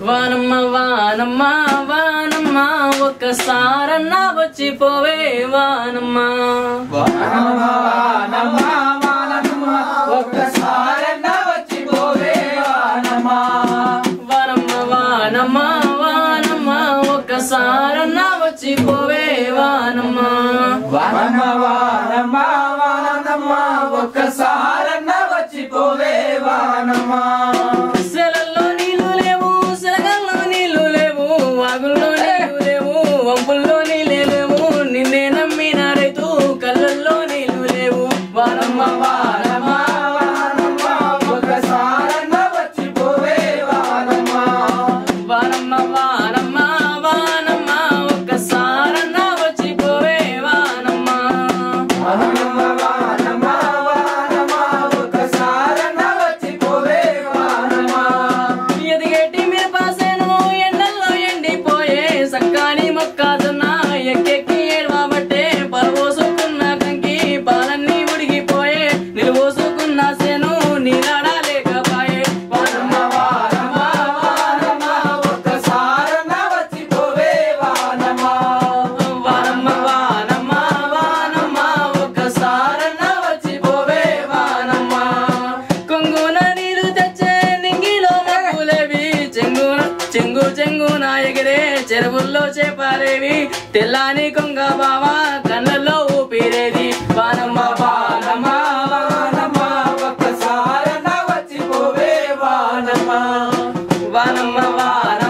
వానమ్మ వానమ్మ వానమ్మ ఒక్కసారన్న వచ్చిపోవే వానమ్మ వానమ్మ వానమ్మ వానమ్మ ఒక్కసారన్న వచ్చిపోవే వానమ్మ వానమ్మ వానమ్మ వానమ్మ ఒక్కసారన్న వచ్చిపోవే వానమ్మ వానమ్మ వానమ్మ వానమ్మ ఒక్కసారన్న వచ్చిపోవే వానమ్మ సెలల్లో నీళ్లు లేవు సెలగల్లో నీళ్లు లేవు వాగుల్లో నీళ్లు లేవు వంపుల్లో నీళ్లు లేవు నిన్నే నమ్మిన రైతు కళ్ళల్లో నీళ్లు లేవు వానమ్మ వానమ్మ వానమ్మ ఒక్కసారన్న వచ్చిపోవే వానమ్మ వానమ్మ వానమ్మ వానమ్మ ఒక్కసారన్న వచ్చిపోవే వానమ్మ వానమ్మ వానమ్మ వానమ్మ ఒక్కసారన్న వచ్చిపోవే వానమ్మ ఎదిగేటి మిరపాసేను ఎండల్లో ఎండిపోయే సక్కాని మొక్కజొన్న ఎక్కెక్కి ఏడవబట్టే పరవోసుకున్న కంకి పాలన్నీ ఉడిగిపోయే నిలువోసుకున్న సేను నీలాడలేకపాయే వానమ్మ వానమ్మ వానమ్మ ఒక్కసారన్న వచ్చిపోవే వానమ్మ వానమ్మ వానమ్మ వానమ్మ ఒక్కసారన్న వచ్చిపోవే వానమ్మ కొంగున నీరు తెచ్చే నింగిలో మబ్బులేవి చెంగున ఎగిరే చెరువుల్లో చేపాలేవి తెల్లాని కొంగ బావ కళ్ళల్లో ఊపిరేది వానమ్మ వానమ్మ వానమ్మ ఒక్కసారన్న వచ్చిపోవే వానమ్మ వానమ్మ వానమ్మ